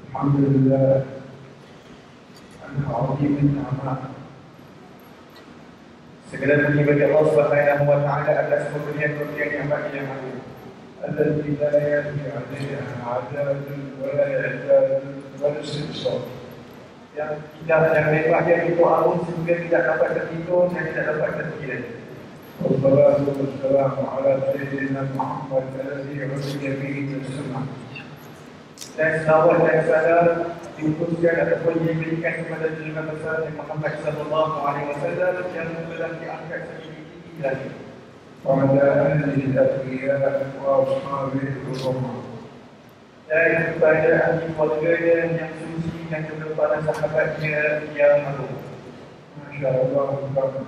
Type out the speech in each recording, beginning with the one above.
الحمد لله على عظيم النعمات. Segala puji bagi Allah Subhanahu wa taala atas pemberian-pemberian yang banyak yang agung. التي لا يأتي عليها عداد ولا إعداد ولا استبصار. Yang lepas yang itu agung sehingga tidak dapat terhitung dan tidak dapat terkira. والصلاة والسلام على سيدنا محمد الذي عرج به السماء. Dan salawat dan salam diutuskan ataupun diberikan kepada junjungan besar Muhammad sallallahu alaihi wasallam yang telah diangkat setinggi-tinggi lagi. وعلى آله الأتقياء وأصحابه الكرام. Dan kepada ahli keluarganya yang suci dan juga para sahabatnya yang agung. ما شاء الله تعالى.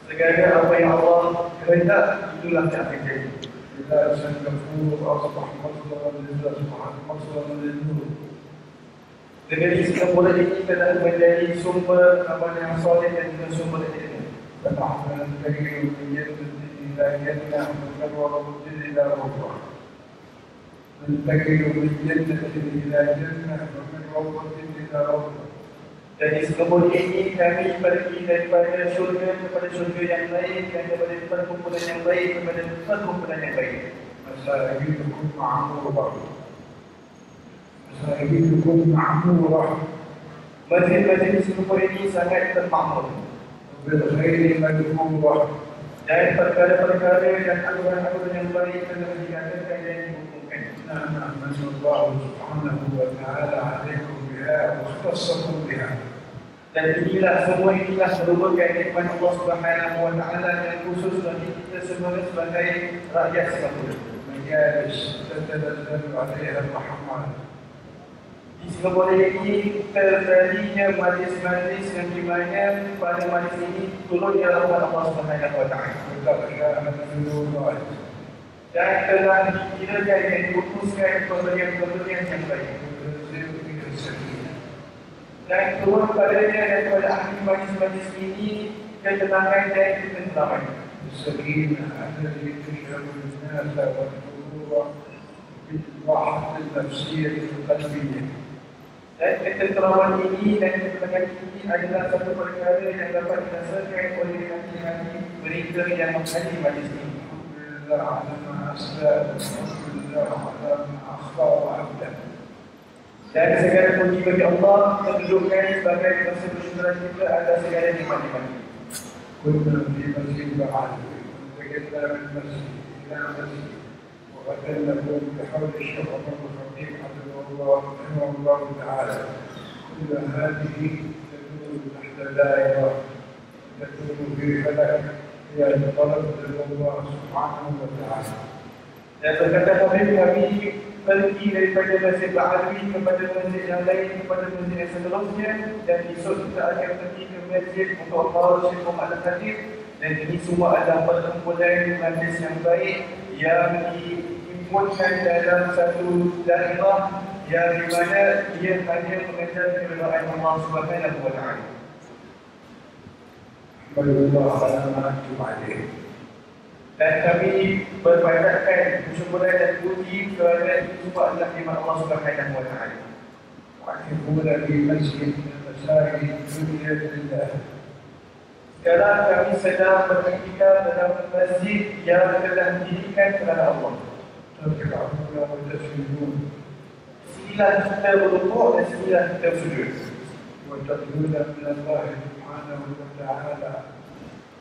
Segala apa yang Allah kehendak itulah yang akan jadi. إذا سنكفور أصبح مصدرا لله سبحانه مصدرا للنور. Dengan Singapura ini telah menjadi sumber amal yang soleh dan juga sumber ilmu. فنحن ننتهي من جنة إلى جنة ومن ورد إلى رضا. ننتهي من جنة إلى جنة ومن روضة إلى روضة. Jadi Singapura ini kami pergi daripada syurga kepada syurga yang baik dan daripada perkumpulan yang baik kepada perkumpulan yang baik. مساجدكم معمورة. مساجدكم معمورة. Masjid-masjid Singapura ini sangat termakmur. بالخير مدفورة. Dan perkara-perkara dan aturan-aturan yang baik telah dikatakan dan dihukumkan. نعم من الله سبحانه وتعالى عليكم بها واختصكم بها. Dan inilah merupakan nikmat Allah Subhanahu wa taala yang khusus bagi kita semua sebagai rakyat Singapura. مجالس تتنزل عليها الرحمات. Di Singapura ini terjadinya majlis-majlis yang di mana pada majlis ini turunnya rahmat Allah Subhanahu wa taala. وتغشاها النورات. Dan telah dikirakan dan diputuskan pemberian-pemberian yang baik. وتنزل فيها السكينة. Dan turun padanya daripada ahli majlis-majlis ini ketenangan dan ketentraman. السكينة التي تشعر الناس والحضور بالراحة النفسية القلبية. Dan ketenteraman ini dan ketenangan ini adalah satu perkara yang dapat dirasakan oleh hati-hati mereka yang menghadiri majlis ini. الحمد لله على ما أسلم، الحمد لله على ما أخطأ وأبدأ. Dan segala puji bagi Allah menunjukkan sebagai rasa bersyukuran kita atas segala nikmat-nikmat. كنا في مسجد بعد وانتقلنا من مسجد إلى مسجد وقتلناكم بحول الشيخ عمر الخطيب حفظه الله رحمه الله تعالى. كل هذه تكون تحت دائرة تكون في فلك هي طلب الله سبحانه وتعالى. Dan berkata kami pergi daripada Masjid Ba'alawi kepada masjid yang lain, kepada masjid yang seterusnya, dan esok kita akan pergi ke masjid untuk Allah Syekh Muhammad Al-Khatib. Dan ini semua adalah perkumpulan majlis yang baik yang dihimpunkan dalam satu daerah yang di mana dia hanya mengejar keridaan Allah Subhanahu wa taala. أحمد الله على ما أنتم عليه. Dan kami berpanjatkan syukuran dan puji kerana itu semua adalah firman Allah Subhanahu wa taala. واعتقون في مسجد من المساجد الدنيا لله. Sekarang kami sedang beritikaf dalam masjid yang telah didirikan kerana Allah. تركعون وتسجدون Sinilah kita berrukuk dan sinilah kita sujud. وترجون من الله سبحانه وتعالى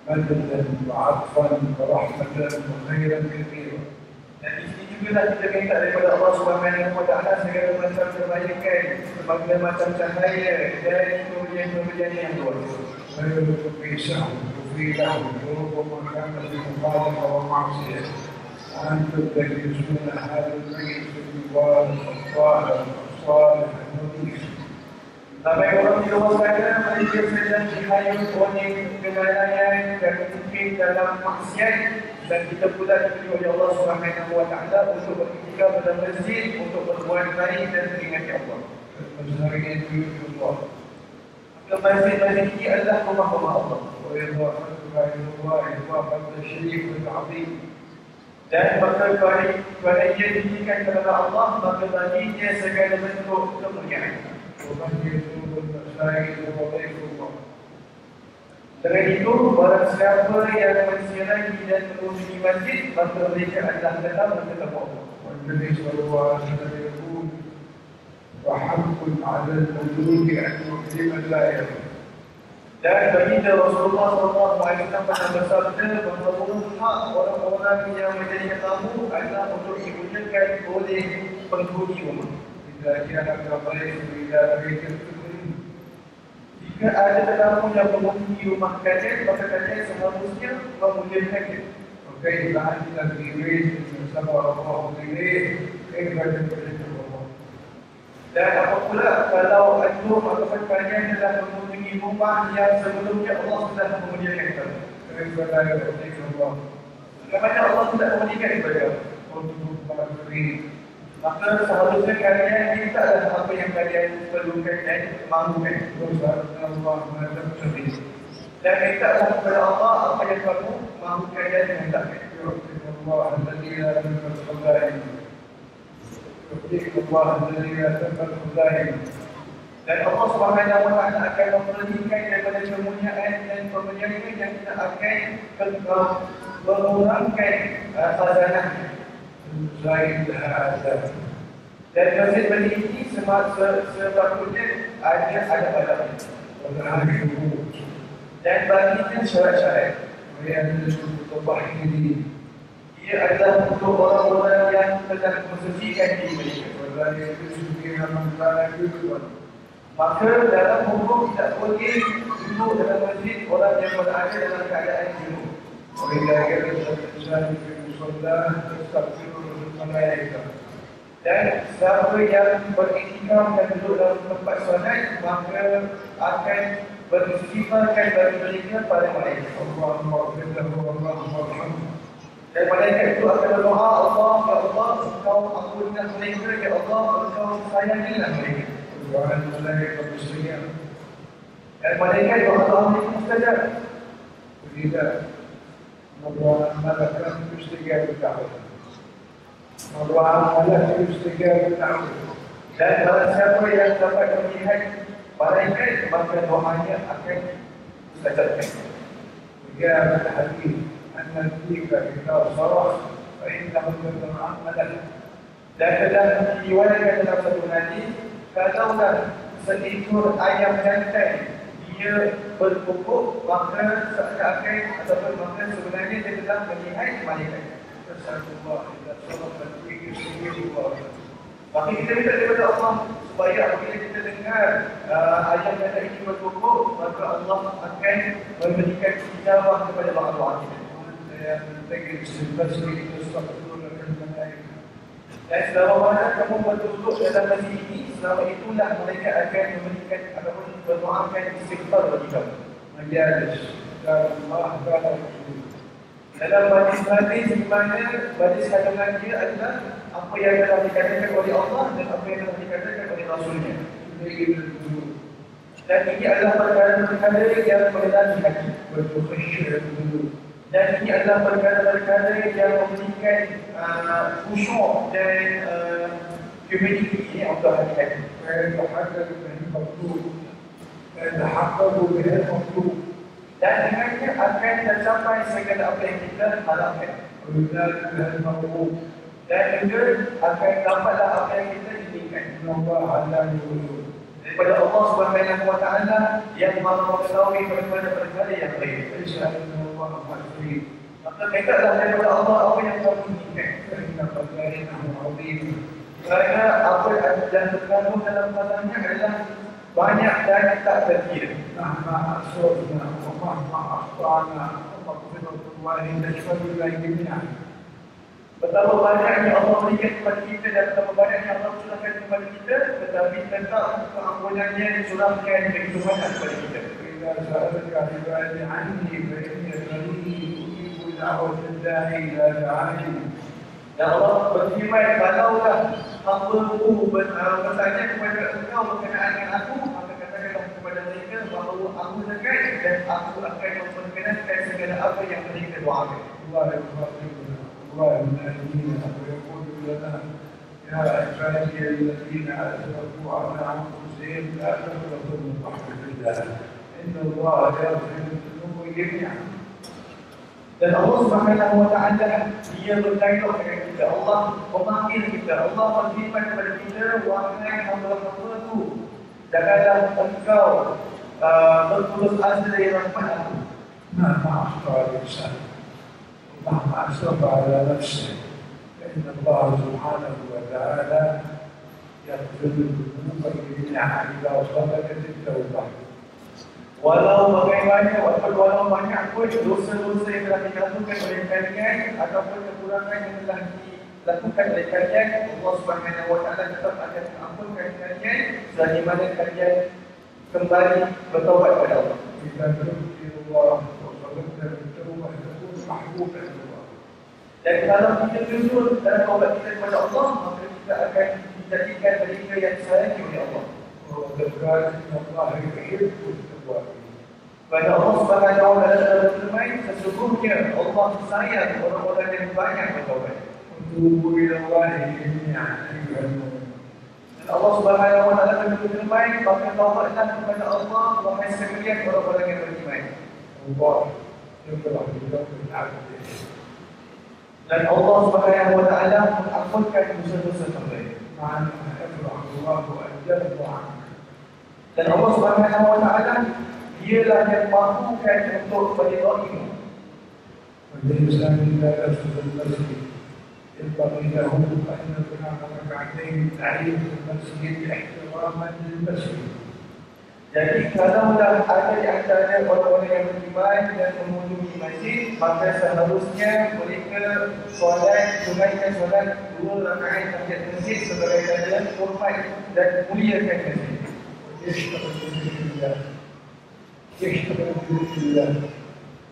مددا وعطفا ورحمة وخيرا كثيرا. Dan di sini jugalah kita minta daripada Allah Subhanahu wa taala segala macam kebaikan, berbagai macam cahaya dan kemuliaan-kemuliaan yang luar biasa. خيركم في سهو وفي لهو وربما كان في مخالفة ومعصية. أنتم تجلسون هذا المجلس المبارك الطاهر الصالح النظيف. Ramai orang di luar sana mereka sedang dihayut oleh kelalaian dan mungkin dalam maksiat, dan kita pula diberi oleh Allah Subhanahu wa taala untuk beriktikaf dalam masjid untuk berbuat baik dan mengingat Allah. المساجد بيوت الله Masjid-masjid ini adalah rumah-rumah Allah. وإضافتها إلى الله إضافة الشريف العظيم. Dan maka kerana ia diberikan kepada Allah, maka baginya segala bentuk kemuliaan. ومن يزور المساجد وضيف الله. Dengan itu, barang siapa yang menziarahi dan mengunjungi masjid, maka mereka adalah dalam bertemu Allah. والنبي صلى الله عليه وسلم يقول: وحق على المولود أن يكرم الزائر. Dan baginda Rasulullah SAW pernah bersabda bahawa hak orang-orang yang menjadi tamu adalah untuk dimuliakan oleh penghuni rumah. إذا كان الضيف إلى بيت الفطر Jika ada tetamu yang mengunjungi rumah kalian, maka kalian seharusnya memuliakannya. وكيف أنت في بيت سبر الله إليه كيف تكرم الله؟ Dan apa pula kalau antum ataupun kalian telah mengunjungi rumah yang sebelumnya Allah sudah memuliakan kamu. كيف لا يعطيك الله؟ Bagaimana Allah tidak memuliakan kepada kamu? كنتم كافرين. Maka seharusnya kalian mintalah apa yang kalian perlukan dan mahukan. وسألنا الله ما تبتغي Dan mintalah kepada Allah apa yang kamu mahukan dan hendakkan. يعطيك الله الذي لا تنفى الخزائن. يعطيك الله الذي لا تنفى الخزائن. Dan Allah Subhanahu wa taala akan memberikan daripada kemuliaan dan pemberiannya yang tidak akan mengurangkan khazanah. زائد لها آداب. Dan masjid ini sepatutnya ada adabnya. ولها شروط. Dan baginya syarat-syarat. وهي للمتطهرين. Ia adalah untuk orang-orang yang telah mensucikan diri mereka. ولا يجوز فيها من كان جنبا. Maka dalam hukum tidak boleh duduk dalam masjid orang yang berada dalam keadaan junub. وإذا جلس الإنسان في مصلاه تستغفره الملائكة. Dan siapa yang beriktikaf dan duduk dalam tempat solat, maka akan beristighfarkan bagi mereka pada malaikat. اللهم اغفر له اللهم ارحمه. Dan malaikat itu akan berdoa, Allah, ya Allah, Engkau ampunkan mereka, ya Allah, Engkau sayangilah mereka. وعن الملائكة بالصيام. Dan malaikat doa mereka mustajab. وإذا مر ملكا يستجاب دعوته. مر ملك يستجاب دعوته. Dan barang siapa yang dapat melihat malaikat, maka doanya akan mustajabkan. وجاء في الحديث أن الديك إذا صرخ فإنه يتعمد. Dan telah diriwayatkan dalam satu hadis, kalaulah seekor ayam jantan dia berkukuk, maka seakan-akan ataupun maka sebenarnya dia telah melihat malaikat. نسأل الله إذا صرخ الديك يستجيب الله. Maka kita minta daripada Allah supaya apabila kita dengar ayam jantan ini berkukuk, maka Allah akan memberikan ijabah kepada doa-doa kita. وأنت يا من تجلس في المسجد تستغفر لك الملائكة. Dan selama mana kamu berduduk dalam masjid ini, selama itulah mereka akan memberikan ataupun berdoakan istighfar bagi kamu. مجالس قال الله قال رسوله. Dalam hadis-hadis di mana hadis kandungan dia adalah apa yang telah dikatakan oleh Allah dan apa yang telah dikatakan oleh Rasulnya. تبين القلوب Dan ini adalah perkara-perkara yang mengenali hati. وتخشع القلوب. Dan ini adalah perkara-perkara yang memberikan khusyuk dan humility untuk hati-hati. فيتحقق به المطلوب. يتحقق به المطلوب. Dan dengannya akan tercapai segala apa yang kita harapkan. ويزال به المغلوب. Dan juga akan dapatlah apa yang kita inginkan. إن الله علام الغيوب. Daripada Allah Subhanahu wa taala yang Maha mengetahui perkara-perkara yang baik. اسأل من الله حفيظ. Maka mintalah daripada Allah apa yang kamu inginkan. فإن خزائنه عظيمة. Kerana apa yang terkandung dalam khazanah adalah banyak dan tak terkira. مهما أسرفنا ومهما أخطأنا فمغفرة الله تشملنا جميعا. Betapa banyaknya Allah berikan kepada kita dan betapa banyaknya Allah curahkan kepada kita, tetapi tetap keampunannya dicurahkan begitu banyak kepada kita. وإذا سألك عبادي عني فإني قريب أجيب دعوة الداعي إذا دعاني. Dan Allah berfirman, kalaulah hamba-Mu bertanya kepada engkau berkenaan dengan aku, maka katakanlah kepada mereka bahawa aku dekat dan aku akan memperkenankan segala apa yang mereka doakan. الله يخاطبنا الله من أهلنا ويقول لنا يا عبادي الذين أسرفوا على أنفسهم لا تقنطوا من رحمة الله إن الله يغفر الذنوب جميعا. Dan Allah Subhanahu wa taala dia berdialog dengan kita. Allah memanggil kita. Allah berfirman kepada kita, wahai hamba-hambaku, janganlah engkau berputus asa dari rahmat aku. مهما أخطأ الإنسان ومهما أسرف على نفسه فإن الله سبحانه وتعالى يغفر الذنوب جميعا إذا صدقت التوبة. Walau bagaimana, walau banyak pun dosa-dosa yang telah dilakukan oleh kalian ataupun kekurangan yang telah dilakukan oleh kalian, Allah Subhanahu wa taala tetap akan mengampunkan kalian selagi mana kalian kembali bertaubat kepada Allah. إذا تبت إلى الله وصدقت بالتوبة تكون محبوبا إلى الله. Dan kalau kita jujur dalam taubat kita kepada Allah, maka kita akan dijadikan mereka yang disayangi oleh Allah. وقد قال إن الله يحب التوابين. Pada Allah Subhanahu wa taala berfirman, sesungguhnya Allah sayang orang-orang yang banyak bertaubat. وتوبوا إلى الله جميعا أيها المؤمنون. Dan Allah Subhanahu wa taala berfirman, maka taubatlah kepada Allah wahai sekalian orang-orang yang beriman. الله يفرح بتوبة العبد. Dan Allah Subhanahu wa taala mengampunkan dosa-dosa hamba. مع أنه يفرح الله أن يرضى عنك. Dan Allah Subhanahu wa taala dialah yang mampukan untuk meridaimu. والإنسان إذا يدخل المسجد ينبغي له أن يقرأ ركعتين تعيد المسجد احتراما للمسجد. Jadi kalaulah ada di antara orang-orang yang beriman dan mengunjungi masjid, maka seharusnya mereka tunaikan solat 2 rakaat tahiyat masjid sebagai tanda hormat dan muliakan masjid. يشتغل بذكر الله. يشتغل بذكر الله.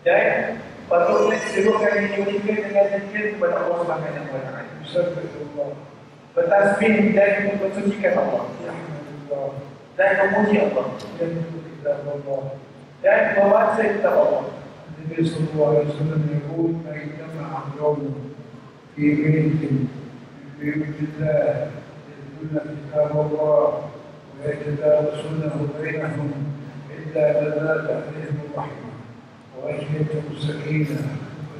Dan patutnya sibukkan diri mereka dengan zikir kepada Allah Subhanahu wa taala. يسبح الله. Bertasbih dan mensucikan Allah. يحمد الله. Dan memuji Allah. يذكر كتاب الله. Dan membaca kitab Allah. النبي صلى الله عليه وسلم يقول ما اجتمع قوم في بيت من بيوت الله يتلون كتاب الله ويتدارسونه بينهم إلا نزلت عليهم الرحمة وغشيتهم السكينة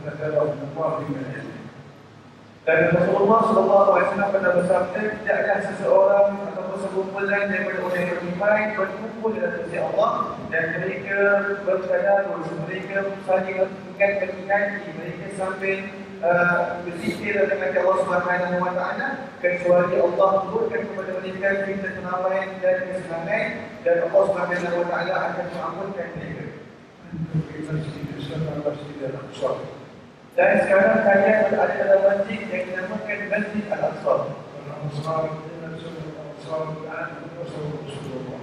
وذكرهم الله من عنده. Dan Rasulullah SAW pernah bersabda, tidaklah seseorang atau sekumpulan daripada orang yang beriman berkumpul dalam sisi Allah dan mereka bertadarus, mereka saling mengingat-ingat, mereka sambil berzikir dengan Allah Subhanahu wa taala, kecuali Allah turunkan kepada mereka cerita kenamaan dan kesenangan, dan Allah Subhanahu wa taala akan mengampunkan mereka. أنتم في مسجد يسمى مسجد الأقصى. Dan sekarang kalian berada dalam masjid yang dinamakan Masjid Al-Aqsa. والأنصار نزل الأنصار الآن نصر رسول الله.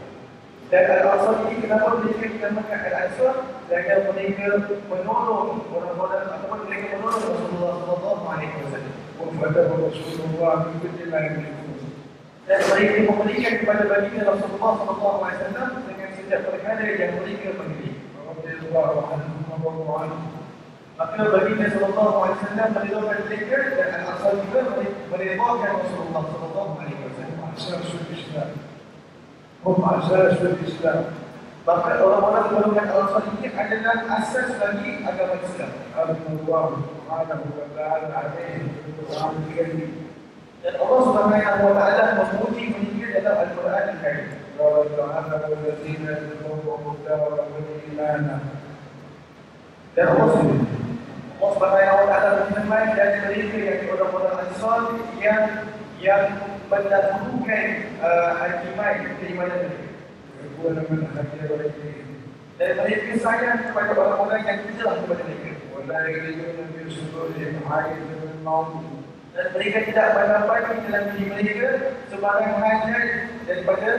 Dan Al-Aqsa ini kenapa mereka dinamakan Al-Aqsa? Kerana mereka menolong orang-orang ataupun mereka menolong Rasulullah SAW. وفتح رسول الله من كل ما يملكون. Dan mereka memberikan kepada baginda Rasulullah SAW dengan setiap perkara yang mereka miliki. رضي الله عنهم ورضوا عنه. Maka baginda Sallallahu Alaihi Wasallam meridhakan mereka dan Al-Aqsa juga meridhakan Rasulullah Sallallahu Alaihi Wasallam. أساس الإسلام. هم أساس الإسلام. Maka orang-orang golongan Al-Aqsa ini adalah asas bagi agama Islam. أثنى الله سبحانه وتعالى عليهم في القرآن الكريم. Dan Allah Subhanahu wa taala memuji mereka dalam Al-Quran Al-Karim. قال تعالى والذين يتبوأوا الدار والإيمان. Dan Allah Subhanahu wa taala berfirman, dan mereka yang orang-orang Ansar yang mendahulukan al-iman, keimanan mereka. يقول من هجر إليهم. Dan mereka sayang kepada orang-orang yang hijrah kepada mereka. ولا يجدون في صدورهم حاجة للموت. Dan mereka tidak mendapati dalam diri mereka sebarang hajat daripada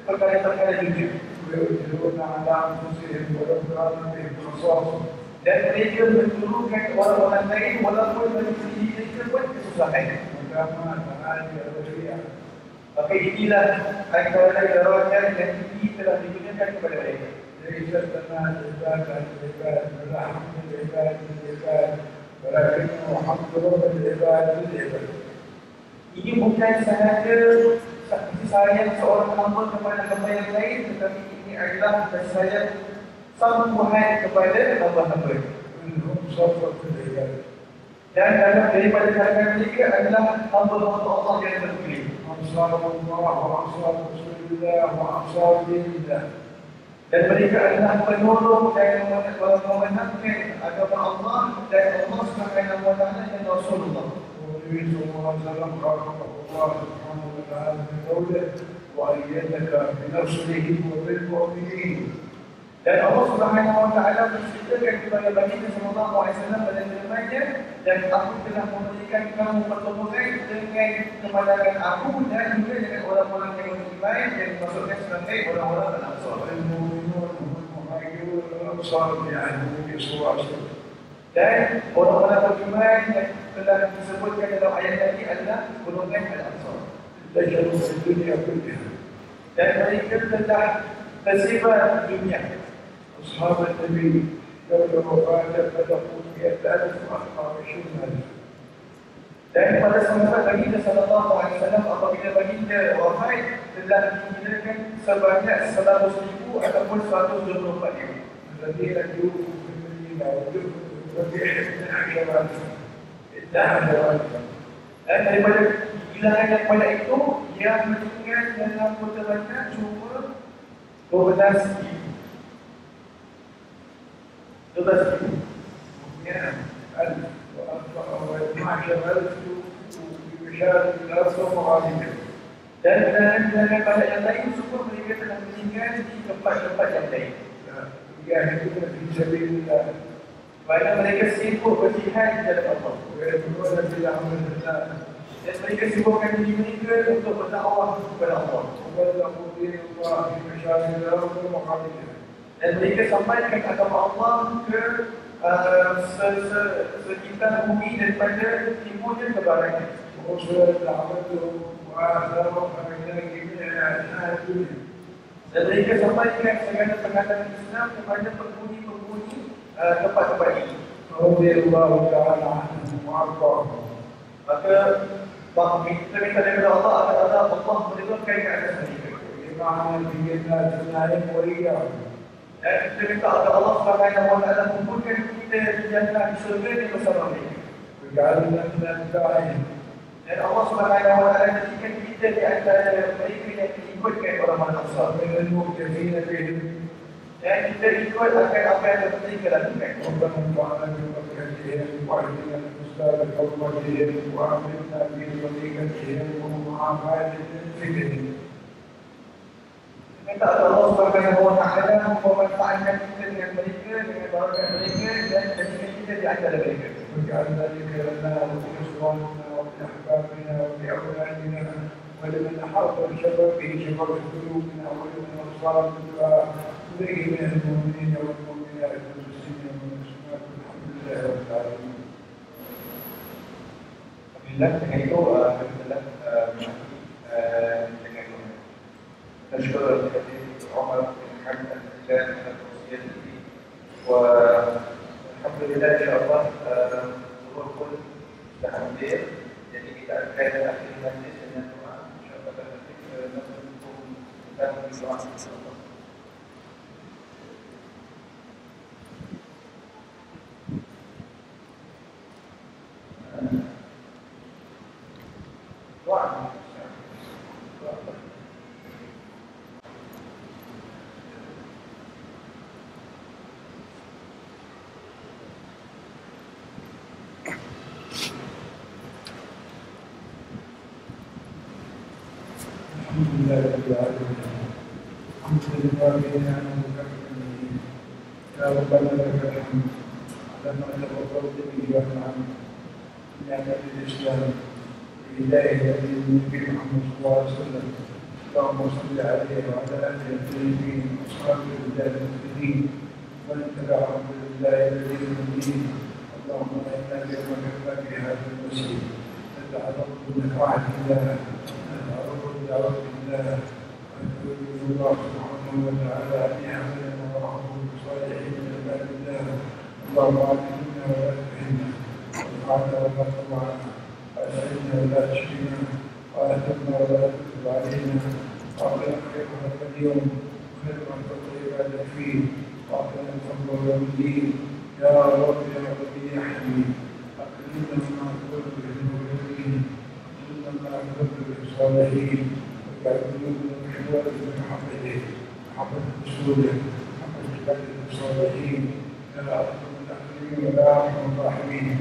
perkara-perkara dunia. ويؤثرون على أنفسهم ولو كان بهم خصاصة. Dan mereka menurunkan orang-orang lain walaupun bagi mereka pun kesusahan. وكما تعالى الرجيع. Maka inilah antara darajat yang tinggi telah diberikan kepada mereka. ليست لنا العباد عن العباد ورحمة العباد للعباد ولكنه حق رب العباد للعباد. Ini bukan sahaja kasih sayang seorang hamba kepada hamba yang lain, tetapi ini adalah kasih sayang sang Tuhan kepada hamba-hamba. منهم صفوة العباد. Dan dalam daripada kalangan mereka adalah hamba-hamba Allah yang terpilih. أنصار الله وأنصار رسول الله وأنصار دين الله. Dan mereka adalah penolong dan memenangkan agama Allah dan Allah Subhanahu wa taala dan Rasulullah. والنبي صلى الله عليه وسلم خاطبه الله سبحانه وتعالى بقوله وأيدك بنصره وبالمؤمنين. Dan Allah Subhanahu wa taala berceritakan kepada Baginda sallallahu alaihi wasallam pada firman-Nya, dan aku telah memberikan kamu pertolongan dengan kemenangan aku dan juga dengan orang-orang yang beriman yang dimaksudkan sebagai orang-orang Ansar. المؤمنون هم المهاجرون والأنصار في عهد النبي صلى الله عليه وسلم. Dan orang-orang beriman yang telah disebutkan dalam ayat tadi adalah golongan Al-Ansar. انتشروا في الدنيا كلها. Dan mereka telah tersebar di dunia. أصحاب النبي لولا وفاته فلقوا 100,000 و24,000. Dan pada sahabat Baginda sallallahu alaihi wasallam apabila Baginda wafat telah dikirakan sebanyak 100,000 ataupun 124,000. الذين جوفوا في المدينة وفي 12,000. Dan daripada bilangan yang banyak itu, yang meninggal dalam kota Madinah cuma 12,000. 12,000. مئة ألف و12,000 بمشارك الأرض ومغاربها. Dan bilangan banyak yang lain semua mereka telah meninggal di tempat-tempat yang lain. يجاهدون في سبيل الله Kerana mereka sibuk berjihad di jalan Allah. ويدعون بالعمل الله Dan mereka sibukkan diri mereka untuk berdakwah kepada Allah. وبلغوا دين الله في مشارق الأرض ومغاربها. Dan mereka sampaikan agama Allah ke sekitar bumi daripada timurnya ke baratnya. ورسلا دعوتهم وآثارهم على جميع أنحاء الدنيا. Dan mereka sampaikan segala perkataan Islam kepada penghuni-penghuni tempat-tempat ini. رضي الله تعالى عنهم وأرضاهم. Maka kita minta daripada Allah adalah Allah meridhokan ke atas mereka. وجمعنا في جنات النعيم وإياهم. Dan kita minta agar Allah Subhanahu wa taala kumpulkan kita di jannah di syurga ini bersama mereka. وجعلنا من أتباعهم. Dan Allah Subhanahu wa taala jadikan kita di antara mereka yang diikutkan orang-orang Ansar. ومن المؤتمين بهم. Dan kita ikut akan apa yang mereka lakukan. ربنا انفعنا ببركتهم واهدنا لمستقبل حكمتهم وامنا في طريقتهم ومعافاه فكرهم. Minta Allah Subhanahu wa taala memanfaatkan kita dengan mereka, dengan barakat mereka dan jadikan kita di antara mereka. واجعلنا ذكرنا ولاخواننا ولاحبابنا ولاولادنا ولمن احاط بشبابه شباب قلوبنا ولمن ابصار الدعاء اليه من المؤمنين والمؤمنات والمسلمين والمسلمات والحمد لله رب العالمين. Alhamdulillah dengan itu kita telah dengan نشكر الكثير عمر بن محمد الحجاج على توصيته والحمد لله ان شاء الله ظهور كل تحديث jadi kita akan akhiri majlis dengan doa insyaallah kita menunggu dan berdoa insyaallah. Doa. الحمد لله رب العالمين. الحمد لله بنا ومكرمين. يا ربنا لك الحمد على ما تفضلت به وانعمت بنعمة الاسلام بهداية النبي محمد صلى الله عليه وسلم. اللهم صل عليه وعلى اله الطيبين واصحابه الرجال المسلمين ومن تبعهم بالله الذي الدين. اللهم انا بمكرمك في هذا المسجد نتعرض بنفعه الله دعوة الله ونقول الله سبحانه وتعالى أن يعملنا ورحمه بصالحين من عباد الله. اللهم علمنا ولا تهنا ولا تطمعنا، وأسعدنا ولا تشقنا، وآثرنا ولا تكتب علينا، وأعطنا خير هذا اليوم خير ما تطيب فيه، وأعطنا الفضل والدين يا رب يا رب يا حبيب. أكرمنا مع القلب بالمؤمنين، أكرمنا مع القلب بالصالحين، واجعل قلوبنا محورة بمحبته، محبة رسوله، محبة عباده الصالحين يا أكرم الأكرمين ويا أرحم الراحمين.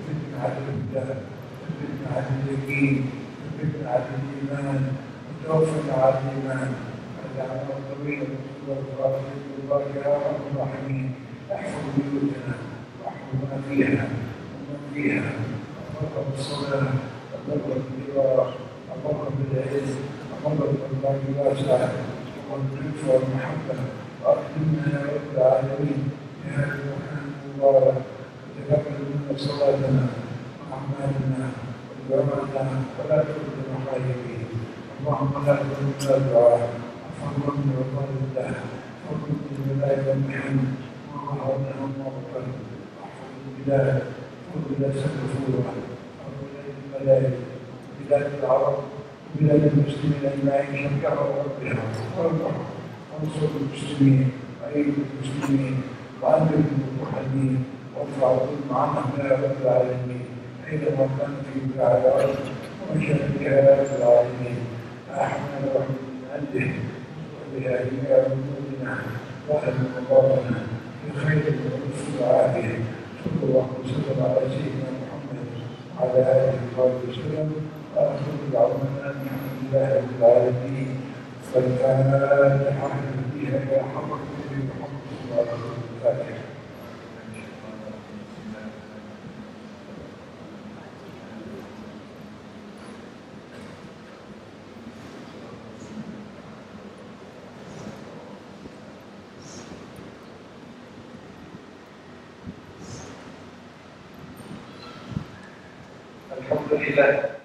ثبتنا على الهدى، ثبتنا على اليقين، ثبتنا على الإيمان، وتوفنا على الإيمان. واجعلنا طويلا وطويلا الله يا أرحم الراحمين. احفظ بيوتنا واحفظ ما فيها ومن فيها، أمرنا بالصلاة، أمرنا بالجوار، أمرنا بالعلم، أمرنا بالله الواسع واللطف والمحبة. وأكرمنا يا رب العالمين بهذا المكان المبارك، وتقبل منا صلاتنا وأعمالنا ودعاءنا ولا ترد مخايبين. اللهم لا تردنا الدعاء، فضلنا وفضل الله، فضلنا بالله والمحن وعونهم وغفر. واحفظ البلاد، واحفظ بلاد سنغافورة، واحفظ بلاد الملايين، بلاد العرب، وبلاد المسلمين اجمعين، شكرها وربها وارحم، وانصر المسلمين وايد المسلمين، وانجز الموحدين، وارفع الظلم عنهم يا رب العالمين، اينما كان في بلاد الارض ومشاركها يا رب العالمين. احمد الرحمن نؤله وبهذه ذنوبنا واهلنا وباطنا بخير ولطف وعافيه. صلى الله وسلم على سيدنا محمد وعلى اله وصحبه وسلم، واخر دعوانا الحمد لله رب العالمين. فالفاتحه فيها يا حضره النبي محمد صلى الله عليه وسلم. الفاتحه. الحمد لله.